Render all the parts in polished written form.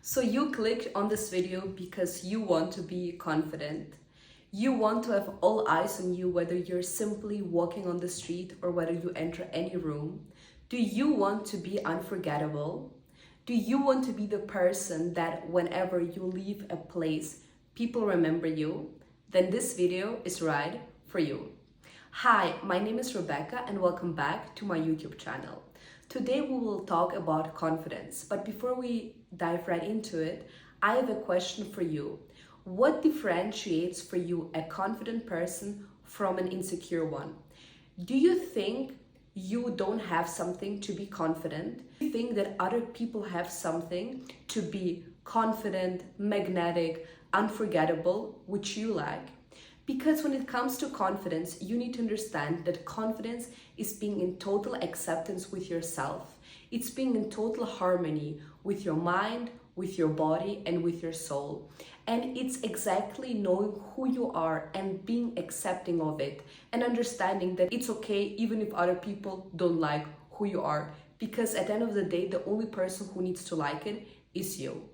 So you clicked on this video because you want to be confident. You want to have all eyes on you, whether you're simply walking on the street or whether you enter any room. Do you want to be unforgettable? Do you want to be the person that whenever you leave a place, people remember you? Then this video is right for you. Hi, my name is Rebecca and welcome back to my YouTube channel. Today we will talk about confidence, but before we dive right into it, I have a question for you. What differentiates for you a confident person from an insecure one? Do you think you don't have something to be confident? Do you think that other people have something to be confident, magnetic, unforgettable, which you lack? Because when it comes to confidence, you need to understand that confidence is being in total acceptance with yourself. It's being in total harmony with your mind, with your body, and with your soul. And it's exactly knowing who you are and being accepting of it and understanding that it's okay even if other people don't like who you are. Because at the end of the day, the only person who needs to like it is you.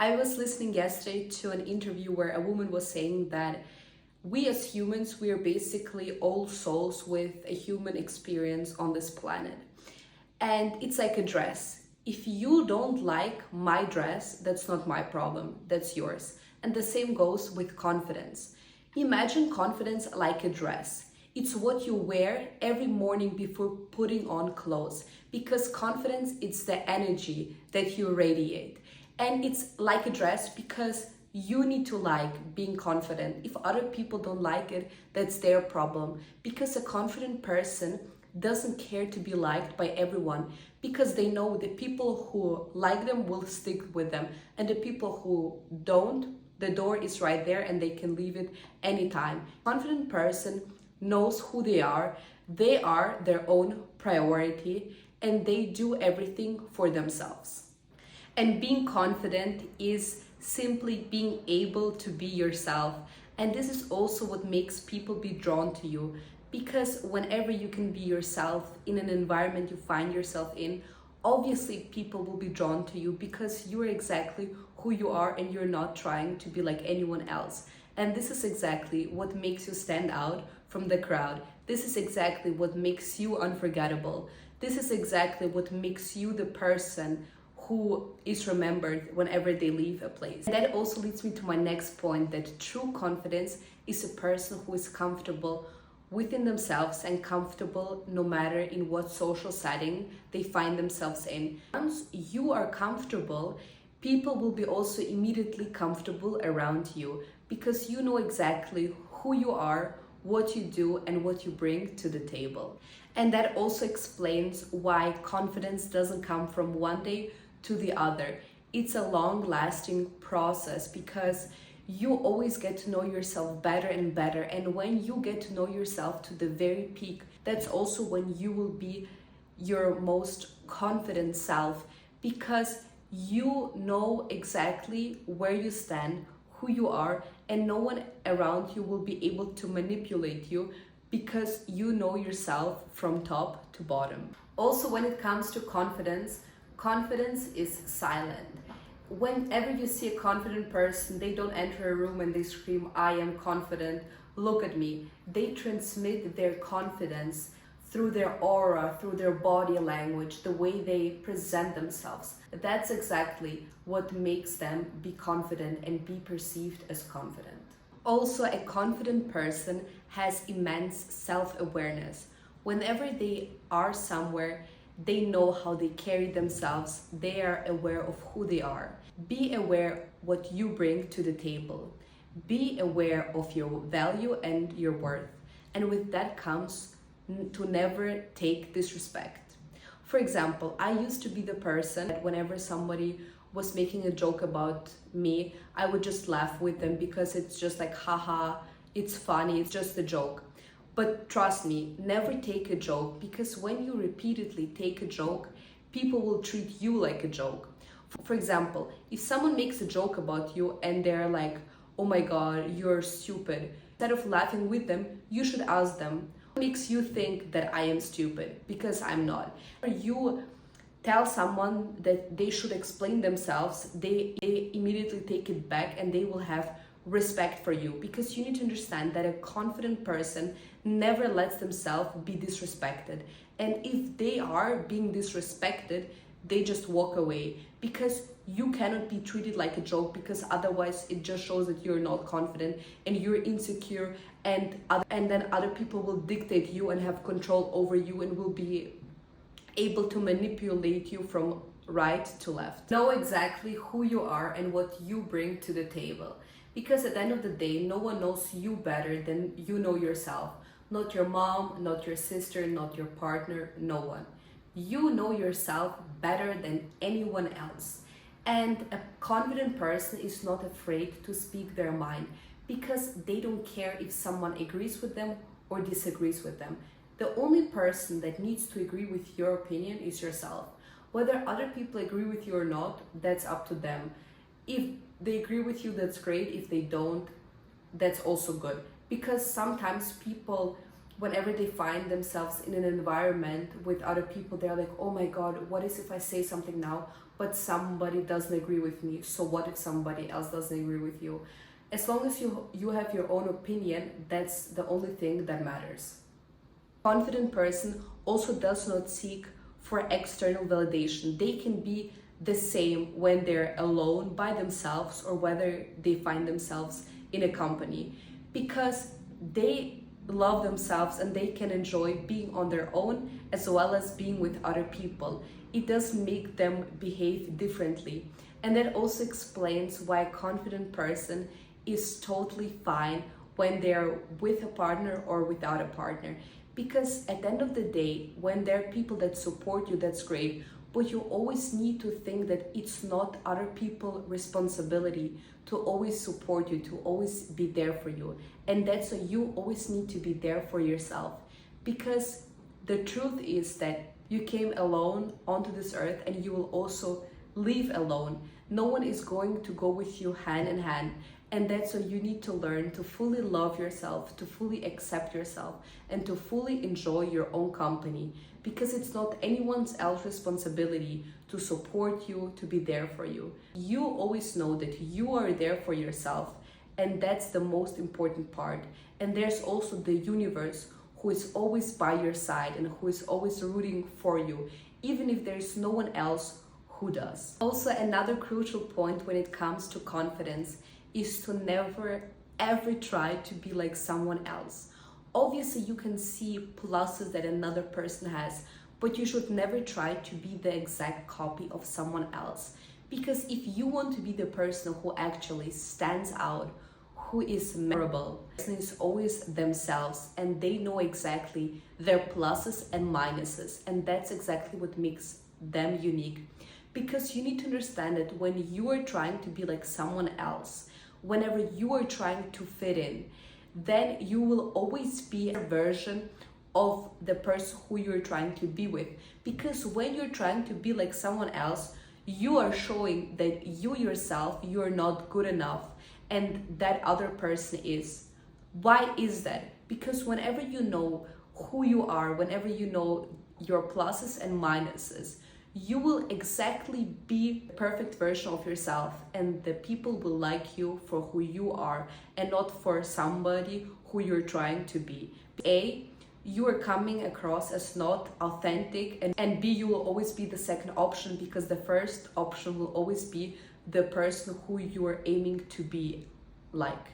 I was listening yesterday to an interview where a woman was saying that we as humans, we are basically all souls with a human experience on this planet. And it's like a dress. If you don't like my dress, that's not my problem, that's yours. And the same goes with confidence. Imagine confidence like a dress. It's what you wear every morning before putting on clothes. Because confidence, it's the energy that you radiate. And it's like a dress because you need to like being confident. If other people don't like it, that's their problem. Because a confident person doesn't care to be liked by everyone because they know the people who like them will stick with them and the people who don't, the door is right there and they can leave it anytime. Confident person knows who they are their own priority and they do everything for themselves. And being confident is simply being able to be yourself. And this is also what makes people be drawn to you. Because whenever you can be yourself in an environment you find yourself in, obviously people will be drawn to you because you're exactly who you are and you're not trying to be like anyone else. And this is exactly what makes you stand out from the crowd. This is exactly what makes you unforgettable. This is exactly what makes you the person who is remembered whenever they leave a place. And that also leads me to my next point, that true confidence is a person who is comfortable within themselves and comfortable no matter in what social setting they find themselves in. Once you are comfortable, people will be also immediately comfortable around you because you know exactly who you are, what you do, and what you bring to the table. And that also explains why confidence doesn't come from one day to the other. It's a long-lasting process because you always get to know yourself better and better. And when you get to know yourself to the very peak, that's also when you will be your most confident self because you know exactly where you stand, who you are, and no one around you will be able to manipulate you because you know yourself from top to bottom. Also, when it comes to confidence, confidence is silent. Whenever you see a confident person, they don't enter a room and they scream, "I am confident, look at me." They transmit their confidence through their aura, through their body language, the way they present themselves. That's exactly what makes them be confident and be perceived as confident. Also, a confident person has immense self-awareness. Whenever they are somewhere, they know how they carry themselves. They are aware of who they are. Be aware what you bring to the table. Be aware of your value and your worth. And with that comes to never take disrespect. For example, I used to be the person that whenever somebody was making a joke about me, I would just laugh with them because it's just like, haha, it's funny, it's just a joke. But trust me, never take a joke because when you repeatedly take a joke, people will treat you like a joke. For example, if someone makes a joke about you and they're like, "Oh my God, you're stupid," instead of laughing with them, you should ask them, "What makes you think that I am stupid?" Because I'm not. You tell someone that they should explain themselves, they immediately take it back and they will have respect for you, because you need to understand that a confident person never lets themselves be disrespected. And if they are being disrespected, they just walk away, because you cannot be treated like a joke, because otherwise it just shows that you're not confident and you're insecure, and then other people will dictate you and have control over you and will be able to manipulate you from right to left. Know exactly who you are and what you bring to the table, because at the end of the day, no one knows you better than you know yourself. Not your mom, not your sister, not your partner, no one. You know yourself better than anyone else. And a confident person is not afraid to speak their mind, because they don't care if someone agrees with them or disagrees with them. The only person that needs to agree with your opinion is yourself. Whether other people agree with you or not, that's up to them. If they agree with you, that's great. If they don't, that's also good. Because sometimes people, whenever they find themselves in an environment with other people, they're like, oh my God, what is if I say something now, but somebody doesn't agree with me? So what if somebody else doesn't agree with you? As long as you have your own opinion, that's the only thing that matters. Confident person also does not seek for external validation. They can be the same when they're alone by themselves or whether they find themselves in a company, because they love themselves and they can enjoy being on their own as well as being with other people. It does make them behave differently. And that also explains why a confident person is totally fine when they're with a partner or without a partner. Because at the end of the day, when there are people that support you, that's great. But you always need to think that it's not other people's responsibility to always support you, to always be there for you. And that's why you always need to be there for yourself. Because the truth is that you came alone onto this earth and you will also leave alone. No one is going to go with you hand in hand. And that's why you need to learn to fully love yourself, to fully accept yourself, and to fully enjoy your own company. Because it's not anyone else's responsibility to support you, to be there for you. You always know that you are there for yourself, and that's the most important part. And there's also the universe who is always by your side and who is always rooting for you, even if there's no one else who does. Also, another crucial point when it comes to confidence is to never ever try to be like someone else. Obviously, you can see pluses that another person has, but you should never try to be the exact copy of someone else. Because if you want to be the person who actually stands out, who is memorable, the person is always themselves and they know exactly their pluses and minuses, and that's exactly what makes them unique. Because you need to understand that when you are trying to be like someone else, whenever you are trying to fit in, then you will always be a version of the person who you're trying to be with. Because when you're trying to be like someone else, you are showing that you yourself, you're not good enough, and that other person is. Why is that? Because whenever you know who you are, whenever you know your pluses and minuses, you will exactly be the perfect version of yourself, and the people will like you for who you are and not for somebody who you're trying to be. A, you are coming across as not authentic, and B, you will always be the second option, because the first option will always be the person who you are aiming to be like.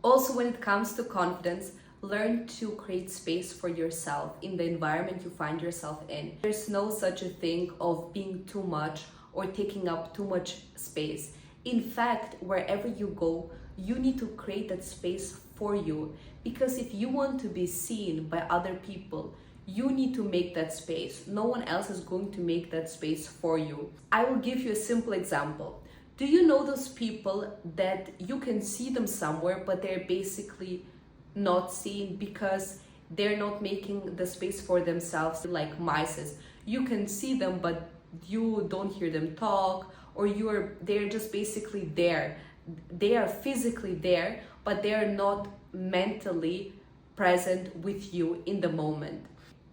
Also, when it comes to confidence, learn to create space for yourself in the environment you find yourself in. There's no such a thing of being too much or taking up too much space. In fact, wherever you go, you need to create that space for you. Because if you want to be seen by other people, you need to make that space. No one else is going to make that space for you. I will give you a simple example. Do you know those people that you can see them somewhere, but they're basically not seen because they're not making the space for themselves, like mice? You can see them, but you don't hear them talk, or they're just basically there. They are physically there, but they're not mentally present with you in the moment.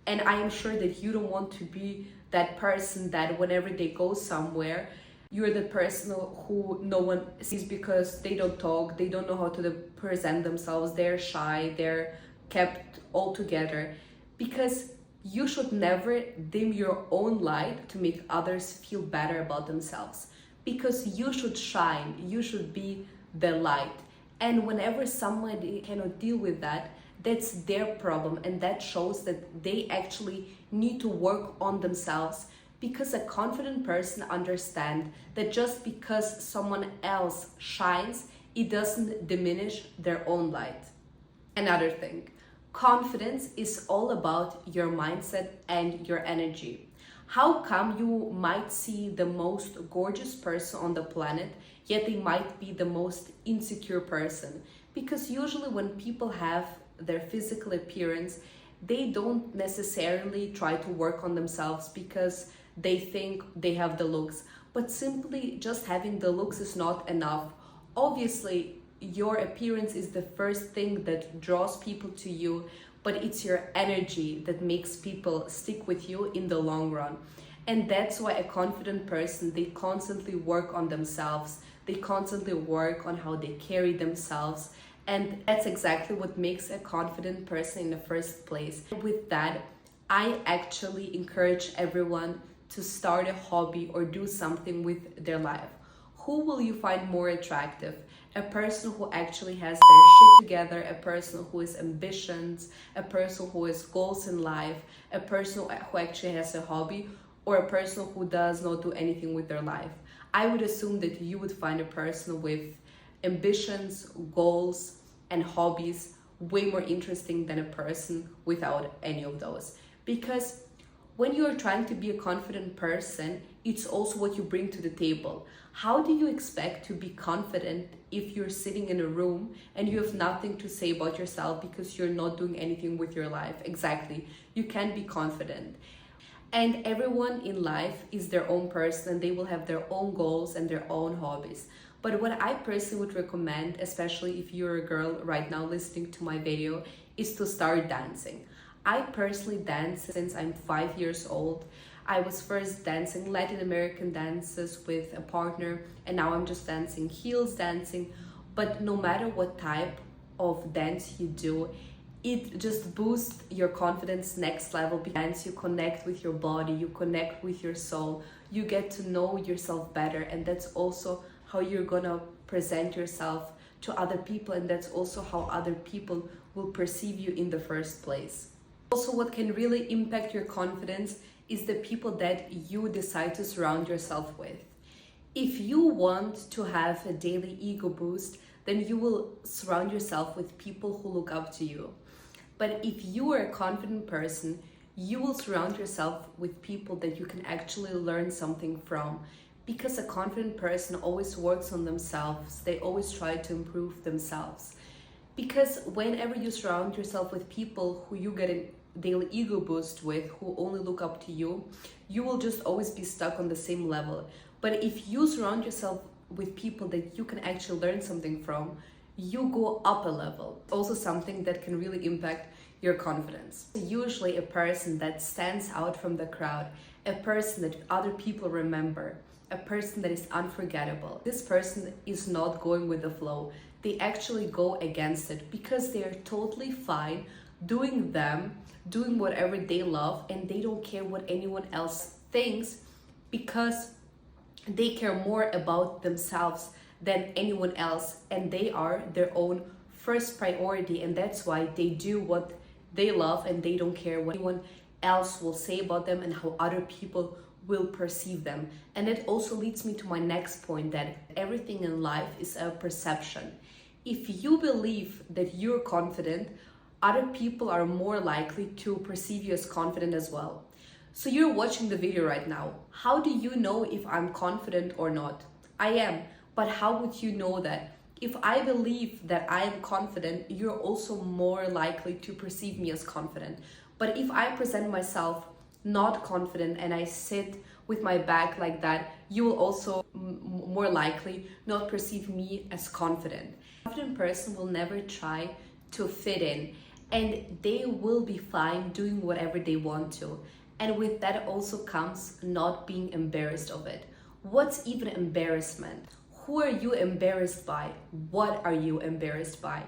And I am sure that you don't want to be that person that whenever they go somewhere, you're the person who no one sees because they don't talk, they don't know how to present themselves, they're shy, they're kept all together. Because you should never dim your own light to make others feel better about themselves. Because you should shine, you should be the light. And whenever somebody cannot deal with that, that's their problem, and that shows that they actually need to work on themselves. Because a confident person understands that just because someone else shines, it doesn't diminish their own light. Another thing, confidence is all about your mindset and your energy. How come you might see the most gorgeous person on the planet, yet they might be the most insecure person? Because usually when people have their physical appearance, they don't necessarily try to work on themselves because they think they have the looks. But simply just having the looks is not enough. Obviously, your appearance is the first thing that draws people to you, but it's your energy that makes people stick with you in the long run. And that's why a confident person, they constantly work on themselves. They constantly work on how they carry themselves. And that's exactly what makes a confident person in the first place. With that, I actually encourage everyone to start a hobby or do something with their life. Who will you find more attractive? A person who actually has their shit together, a person who has ambitions, a person who has goals in life, a person who actually has a hobby, or a person who does not do anything with their life? I would assume that you would find a person with ambitions, goals, and hobbies way more interesting than a person without any of those. Because when you're trying to be a confident person, it's also what you bring to the table. How do you expect to be confident if you're sitting in a room and you have nothing to say about yourself because you're not doing anything with your life? Exactly. You can't be confident. And everyone in life is their own person, and they will have their own goals and their own hobbies. But what I personally would recommend, especially if you're a girl right now listening to my video, is to start dancing. I personally dance since I'm 5 years old. I was first dancing Latin American dances with a partner, and now I'm just dancing heels dancing. But no matter what type of dance you do, it just boosts your confidence next level. Because you connect with your body, you connect with your soul, you get to know yourself better, and that's also how you're gonna present yourself to other people, and that's also how other people will perceive you in the first place. Also, what can really impact your confidence is the people that you decide to surround yourself with. If you want to have a daily ego boost, then you will surround yourself with people who look up to you. But if you are a confident person, you will surround yourself with people that you can actually learn something from. Because a confident person always works on themselves, they always try to improve themselves. Because whenever you surround yourself with people who you get a daily ego boost with, who only look up to you, you will just always be stuck on the same level. But if you surround yourself with people that you can actually learn something from, you go up a level. Also something that can really impact your confidence. Usually a person that stands out from the crowd, a person that other people remember, a person that is unforgettable. This person is not going with the flow. They actually go against it because they are totally fine doing whatever they love, and they don't care what anyone else thinks because they care more about themselves than anyone else, and they are their own first priority, and that's why they do what they love and they don't care what anyone else will say about them and how other people will perceive them. And it also leads me to my next point, that everything in life is a perception. If you believe that you're confident, other people are more likely to perceive you as confident as well. So you're watching the video right now. How do you know if I'm confident or not? I am, but how would you know that? If I believe that I am confident, you're also more likely to perceive me as confident. But if I present myself not confident and I sit with my back like that, you will also more likely not perceive me as confident. A confident person will never try to fit in, and they will be fine doing whatever they want to. And with that also comes not being embarrassed of it. What's even embarrassment? Who are you embarrassed by? What are you embarrassed by?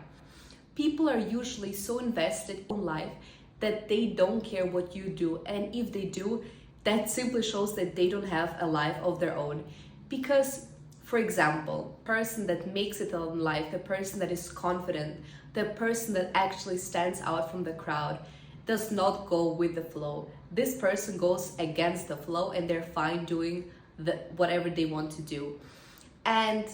People are usually so invested in life that they don't care what you do. And if they do, that simply shows that they don't have a life of their own. Because, for example, person that makes it in life, the person that is confident, the person that actually stands out from the crowd, does not go with the flow. This person goes against the flow and they're fine doing whatever they want to do. And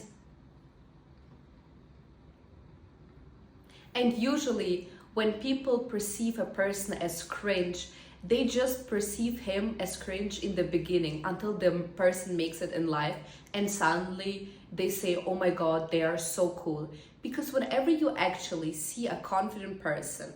usually when people perceive a person as cringe, they just perceive him as cringe in the beginning until the person makes it in life and suddenly they say, oh my god, they are so cool. Because whenever you actually see a confident person,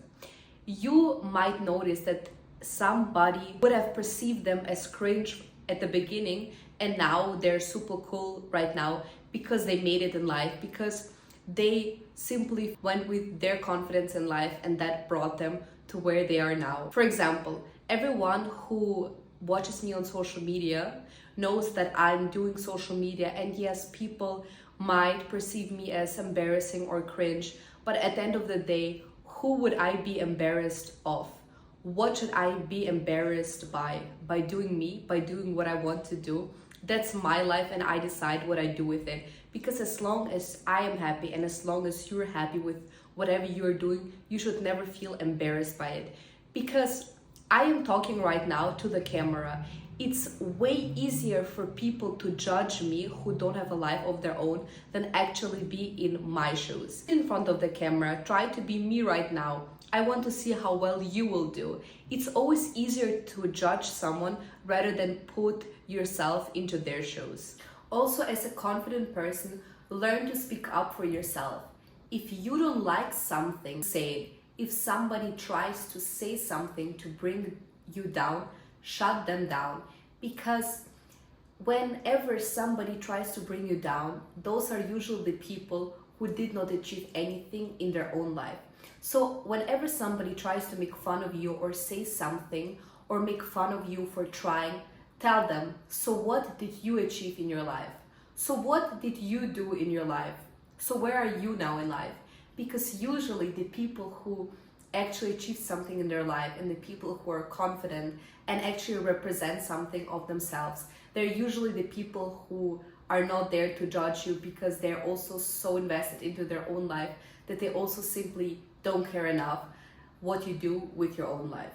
you might notice that somebody would have perceived them as cringe at the beginning and now they're super cool right now because they made it in life, because they simply went with their confidence in life and that brought them to where they are now. For example, everyone who watches me on social media knows that I'm doing social media, and yes, people might perceive me as embarrassing or cringe, but at the end of the day, who would I be embarrassed of? What should I be embarrassed by? By doing me, by doing what I want to do. That's my life and I decide what I do with it. Because as long as I am happy and as long as you're happy with whatever you're doing, you should never feel embarrassed by it. Because I am talking right now to the camera. It's way easier for people to judge me who don't have a life of their own than actually be in my shoes. In front of the camera, try to be me right now. I want to see how well you will do. It's always easier to judge someone rather than put yourself into their shoes. Also, as a confident person, learn to speak up for yourself. If you don't like something, say it. If somebody tries to say something to bring you down, shut them down. Because whenever somebody tries to bring you down, those are usually the people who did not achieve anything in their own life. So whenever somebody tries to make fun of you or say something or make fun of you for trying, tell them, so what did you achieve in your life? So what did you do in your life? So where are you now in life? Because usually the people who actually achieve something in their life and the people who are confident and actually represent something of themselves, they're usually the people who are not there to judge you because they're also so invested into their own life that they also simply don't care enough what you do with your own life.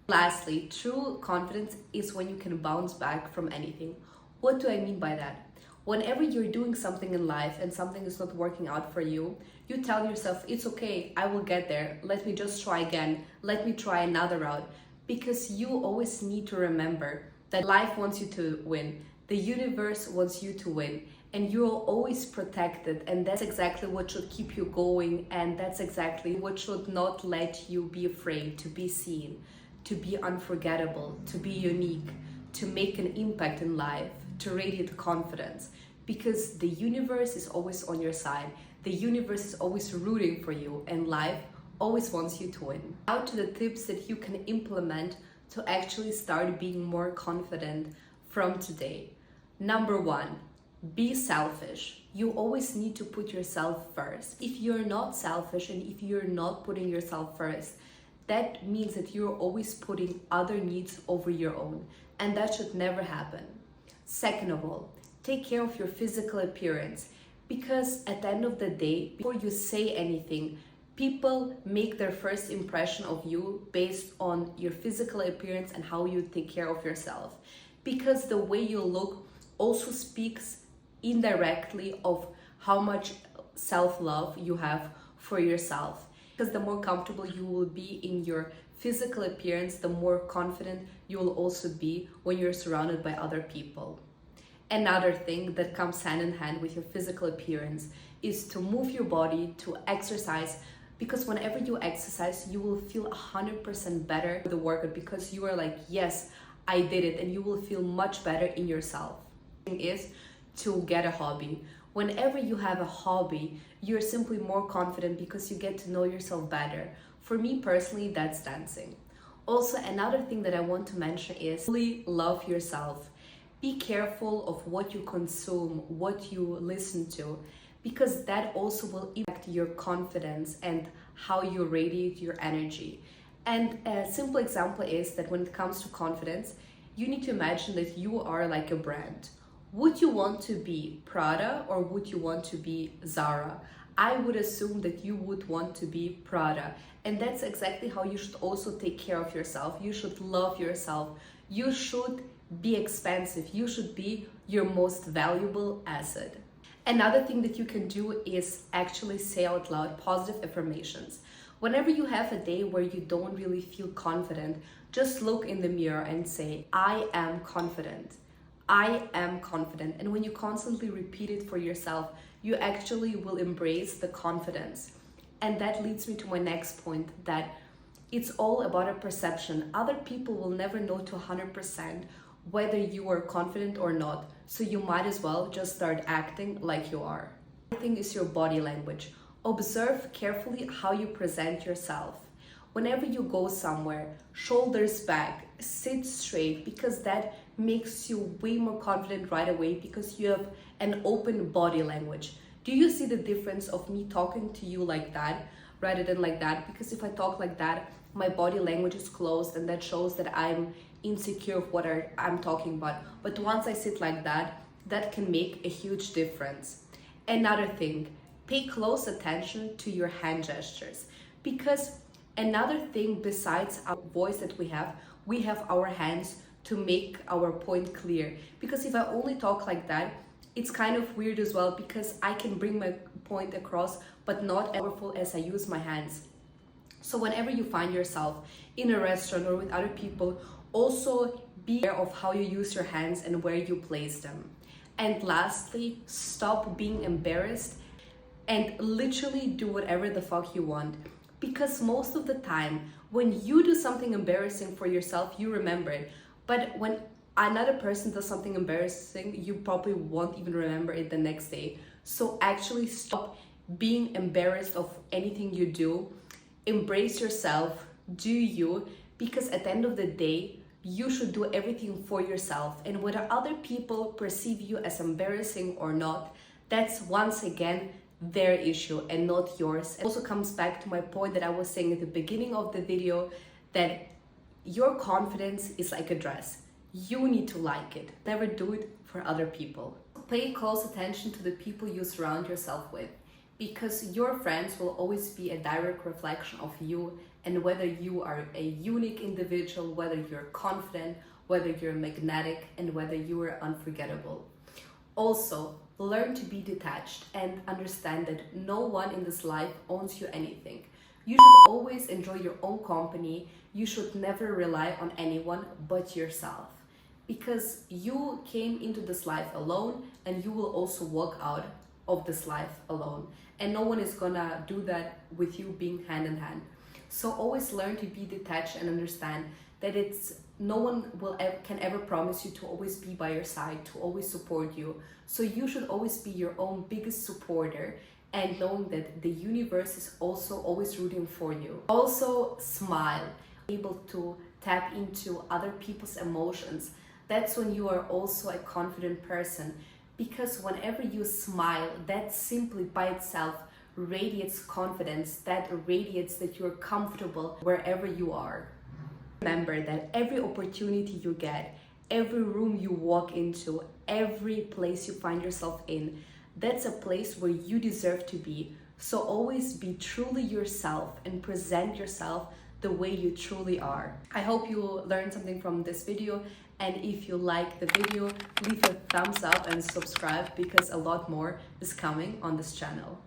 Lastly, true confidence is when you can bounce back from anything. What do I mean by that? Whenever you're doing something in life and something is not working out for you, you tell yourself, it's okay, I will get there. Let me just try again. Let me try another route. Because you always need to remember that life wants you to win. The universe wants you to win. And you're always protected. And that's exactly what should keep you going. And that's exactly what should not let you be afraid to be seen, to be unforgettable, to be unique, to make an impact in life, to radiate confidence. Because the universe is always on your side. The universe is always rooting for you, and life always wants you to win. Now to the tips that you can implement to actually start being more confident from today. Number 1, be selfish. You always need to put yourself first. If you're not selfish and if you're not putting yourself first, that means that you're always putting other needs over your own, and that should never happen. Second of all, take care of your physical appearance, because at the end of the day, before you say anything, people make their first impression of you based on your physical appearance and how you take care of yourself. Because the way you look also speaks indirectly of how much self-love you have for yourself. Because the more comfortable you will be in your physical appearance, the more confident you will also be when you're surrounded by other people. Another thing that comes hand in hand with your physical appearance is to move your body, to exercise, because whenever you exercise, you will feel 100% better with the workout, because you are like, yes, I did it, and you will feel much better in yourself. The thing is to get a hobby. Whenever you have a hobby, you're simply more confident because you get to know yourself better. For me personally, that's dancing. Also, another thing that I want to mention is really love yourself. Be careful of what you consume, what you listen to, because that also will impact your confidence and how you radiate your energy. And a simple example is that when it comes to confidence, you need to imagine that you are like a brand. Would you want to be Prada or would you want to be Zara? I would assume that you would want to be Prada. And that's exactly how you should also take care of yourself. You should love yourself. You should be expensive. You should be your most valuable asset. Another thing that you can do is actually say out loud positive affirmations. Whenever you have a day where you don't really feel confident, just look in the mirror and say, I am confident. I am confident. And when you constantly repeat it for yourself, you actually will embrace the confidence. And that leads me to my next point, that it's all about a perception. Other people will never know to 100% whether you are confident or not. So you might as well just start acting like you are. The thing is your body language. Observe carefully how you present yourself. Whenever you go somewhere, shoulders back, sit straight, because that makes you way more confident right away because you have an open body language. Do you see the difference of me talking to you like that rather than like that? Because if I talk like that, my body language is closed and that shows that I'm insecure of what I'm talking about. But once I sit like that, that can make a huge difference. Another thing, pay close attention to your hand gestures, because another thing besides our voice that we have our hands to make our point clear. Because if I only talk like that, it's kind of weird as well, because I can bring my point across, but not as powerful as I use my hands. So whenever you find yourself in a restaurant or with other people, also be aware of how you use your hands and where you place them. And lastly, stop being embarrassed and literally do whatever the fuck you want. Because most of the time, when you do something embarrassing for yourself, you remember it. But when another person does something embarrassing, you probably won't even remember it the next day. So actually stop being embarrassed of anything you do. Embrace yourself, do you, because at the end of the day, you should do everything for yourself. And whether other people perceive you as embarrassing or not, that's once again their issue and not yours. It also comes back to my point that I was saying at the beginning of the video, that your confidence is like a dress. You need to like it. Never do it for other people. Pay close attention to the people you surround yourself with, because your friends will always be a direct reflection of you and whether you are a unique individual, whether you're confident, whether you're magnetic, and whether you are unforgettable. Also, learn to be detached and understand that no one in this life owns you anything. You should always enjoy your own company. You should never rely on anyone but yourself, because you came into this life alone and you will also walk out of this life alone. And no one is gonna do that with you being hand in hand. So always learn to be detached and understand that no one can ever promise you to always be by your side, to always support you. So you should always be your own biggest supporter, and knowing that the universe is also always rooting for you. Also, smile. Able to tap into other people's emotions. That's when you are also a confident person, because whenever you smile, that simply by itself radiates confidence, that radiates that you're comfortable wherever you are. Remember that every opportunity you get, every room you walk into, every place you find yourself in, that's a place where you deserve to be. So always be truly yourself and present yourself the way you truly are. I hope you learned something from this video, and if you like the video, leave a thumbs up and subscribe, because a lot more is coming on this channel.